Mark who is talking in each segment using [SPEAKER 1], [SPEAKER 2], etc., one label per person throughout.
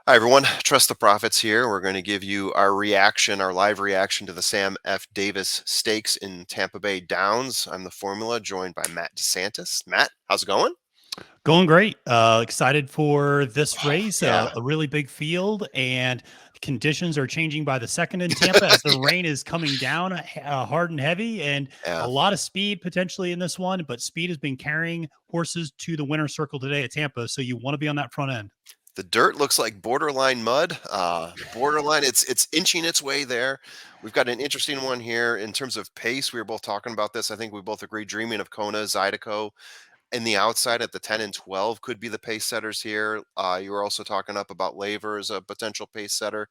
[SPEAKER 1] Hi, everyone. Trust the Profits here. We're going to give you our reaction, our live reaction to the Sam F. Davis Stakes in Tampa Bay Downs. I'm the Formula, joined by Matt DeSantis. Matt, how's it going?
[SPEAKER 2] Going great. Excited for this
[SPEAKER 1] Oh,
[SPEAKER 2] race.
[SPEAKER 1] yeah.
[SPEAKER 2] A really big field, and conditions are changing by the second in Tampa as the
[SPEAKER 1] Yeah.
[SPEAKER 2] rain is coming down hard and heavy, and a
[SPEAKER 1] Yeah.
[SPEAKER 2] lot of speed potentially in this one. But speed has been carrying horses to the winner's circle today at Tampa, so you want to be on that front end.
[SPEAKER 1] The dirt looks like borderline mud. Borderline, it's inching its way there. We've got an interesting one here in terms of pace. We were both talking about this. I think we both agree. Dreaming of Kona, Zydeco, and the outside at the 10 and 12 could be the pace setters here. You were also talking up about Laver as a potential pace setter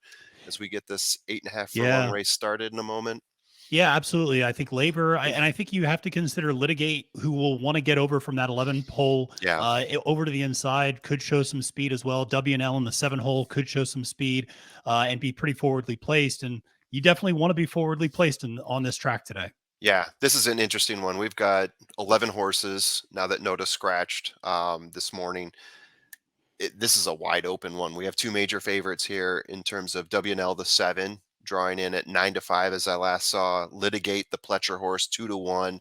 [SPEAKER 1] as we get this 8.5 furlong
[SPEAKER 2] Yeah.
[SPEAKER 1] race started in a moment.
[SPEAKER 2] Yeah, absolutely. I think labor, and I think you have to consider litigate who will want to get over from that 11 pole
[SPEAKER 1] Yeah.
[SPEAKER 2] over to the inside could show some speed as well. W&L in the 7 hole could show some speed and be pretty forwardly placed. And you definitely want to be forwardly placed on this track today.
[SPEAKER 1] Yeah, this is an interesting one. We've got 11 horses now that Noda scratched this morning. This is a wide open one. We have two major favorites here in terms of WNL the 7 drawing in at 9-5 as I last saw. Litigate the Pletcher horse 2-1.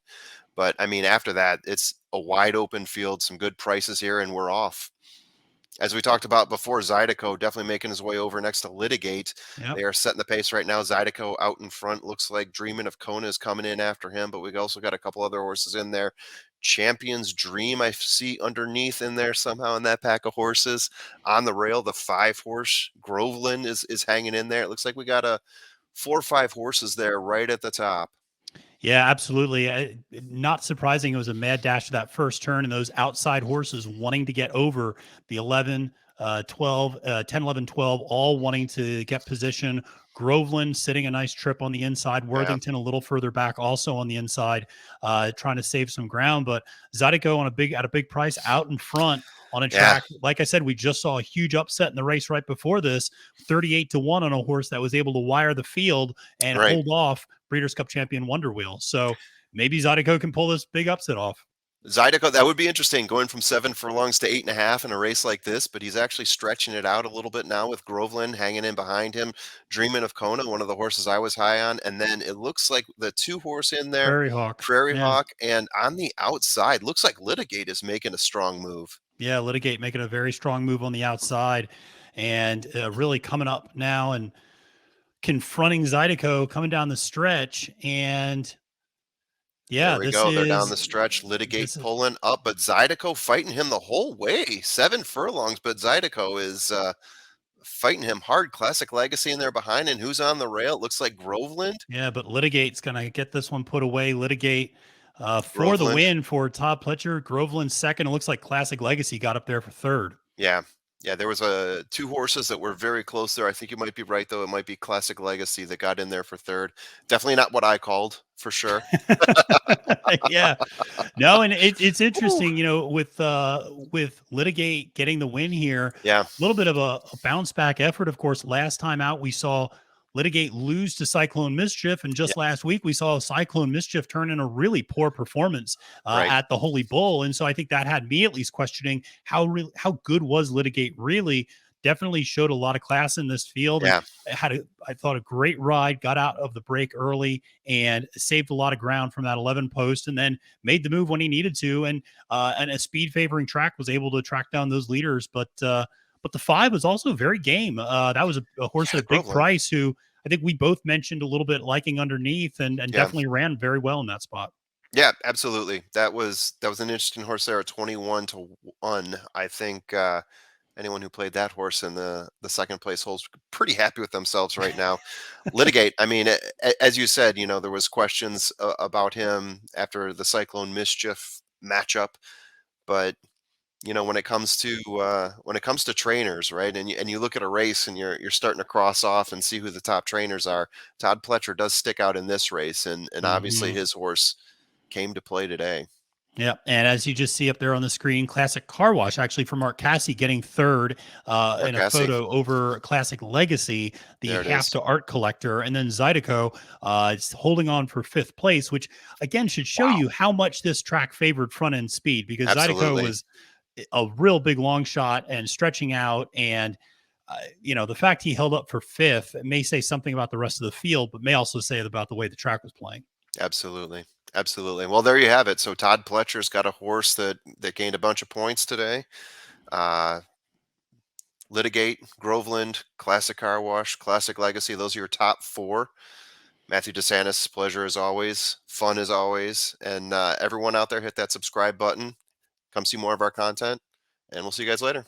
[SPEAKER 1] But I mean, after that, it's a wide open field, some good prices here, and we're off. As we talked about before, Zydeco definitely making his way over next to Litigate.
[SPEAKER 2] Yep.
[SPEAKER 1] They are setting the pace right now. Zydeco out in front. Looks like Dreamin' of Kona is coming in after him, but we also got a couple other horses in there. Champion's Dream, I see underneath in there somehow in that pack of horses. On the rail, the 5-horse Groveland is hanging in there. It looks like we got a 4 or 5 horses there right at the top.
[SPEAKER 2] Yeah, absolutely. Not surprising. It was a mad dash to that first turn, and those outside horses wanting to get over the 11, 12, 10, 11, 12, all wanting to get position. Groveland sitting a nice trip on the inside.
[SPEAKER 1] Yeah,
[SPEAKER 2] Worthington a little further back, also on the inside, trying to save some ground. But Zydeco at a big price out in front on a
[SPEAKER 1] yeah,
[SPEAKER 2] track. Like I said, we just saw a huge upset in the race right before this, 38-1 on a horse that was able to wire the field and
[SPEAKER 1] right.
[SPEAKER 2] hold off Breeders' Cup champion Wonder Wheel. So maybe Zydeco can pull this big upset off.
[SPEAKER 1] Zydeco, that would be interesting going from 7 furlongs to 8.5 in a race like this, but he's actually stretching it out a little bit now with Groveland hanging in behind him. Dreamin' of Kona, one of the horses I was high on. And then it looks like the 2 horse in there,
[SPEAKER 2] Prairie Hawk.
[SPEAKER 1] Prairie
[SPEAKER 2] Yeah.
[SPEAKER 1] Hawk. And on the outside, looks like Litigate is making a strong move.
[SPEAKER 2] Yeah. Litigate making a very strong move on the outside and really coming up now and confronting Zydeco coming down the stretch. And
[SPEAKER 1] There
[SPEAKER 2] yeah,
[SPEAKER 1] we go. They're down the stretch.
[SPEAKER 2] this
[SPEAKER 1] Litigate
[SPEAKER 2] is,
[SPEAKER 1] pulling up, but Zydeco fighting him the whole way. 7 furlongs, but Zydeco is fighting him hard. Classic Legacy in there behind, and who's on the rail? It looks like Groveland.
[SPEAKER 2] yeah, but Litigate's going to get this one put away. Litigate for the
[SPEAKER 1] Groveland.
[SPEAKER 2] win for Todd Pletcher. Groveland second. It looks like Classic Legacy got up there for third.
[SPEAKER 1] Yeah. Yeah, there was a 2 horses that were very close there. I think you might be right, though. It might be Classic Legacy that got in there for third. Definitely not what I called, for sure.
[SPEAKER 2] Yeah. No, and it's
[SPEAKER 1] Ooh.
[SPEAKER 2] interesting, with Litigate getting the win here,
[SPEAKER 1] Yeah,
[SPEAKER 2] a little bit of a bounce back effort. Of course, last time out we saw Litigate lose to Cyclone Mischief, and
[SPEAKER 1] yeah,
[SPEAKER 2] just last week we saw Cyclone Mischief turn in a really poor performance
[SPEAKER 1] right.
[SPEAKER 2] at the Holy Bull, and so I think that had me at least questioning how good was Litigate really. Definitely showed a lot of class in this field, and
[SPEAKER 1] Yeah,
[SPEAKER 2] I thought a great ride. Got out of the break early and saved a lot of ground from that 11 post, and then made the move when he needed to. And a speed favoring track was able to track down those leaders. But the 5 was also very game. That was a horse
[SPEAKER 1] yeah,
[SPEAKER 2] at a big
[SPEAKER 1] Groveland.
[SPEAKER 2] price who I think we both mentioned a little bit liking underneath, and
[SPEAKER 1] Yeah.
[SPEAKER 2] definitely ran very well in that spot.
[SPEAKER 1] Yeah, absolutely. That was an interesting horse there at 21-1. I think anyone who played that horse in the second place holds pretty happy with themselves right now. Litigate, I mean, as you said, there was questions about him after the Cyclone Mischief matchup, but when it comes to trainers, right? And you look at a race and you're starting to cross off and see who the top trainers are. Todd Pletcher does stick out in this race, and obviously
[SPEAKER 2] Mhm.
[SPEAKER 1] his horse came to play today.
[SPEAKER 2] Yeah, and as you just see up there on the screen, Classic Car Wash actually for Mark Cassie getting third
[SPEAKER 1] Mark
[SPEAKER 2] in a
[SPEAKER 1] Cassie,
[SPEAKER 2] photo over Classic Legacy, the
[SPEAKER 1] there it
[SPEAKER 2] half
[SPEAKER 1] is.
[SPEAKER 2] to art collector, and then Zydeco is holding on for fifth place, which again should show
[SPEAKER 1] Wow,
[SPEAKER 2] you how much this track favored front end speed because Zydeco
[SPEAKER 1] absolutely.
[SPEAKER 2] was a real big long shot and stretching out and the fact he held up for fifth may say something about the rest of the field, but may also say about the way the track was playing.
[SPEAKER 1] Absolutely. Absolutely. Well, there you have it. So Todd Pletcher's got a horse that gained a bunch of points today. Uh, Litigate, Groveland, Classic Car Wash, Classic Legacy. Those are your top four. Matthew DeSantis, pleasure as always, fun as always. And everyone out there, hit that subscribe button. Come see more of our content, and we'll see you guys later.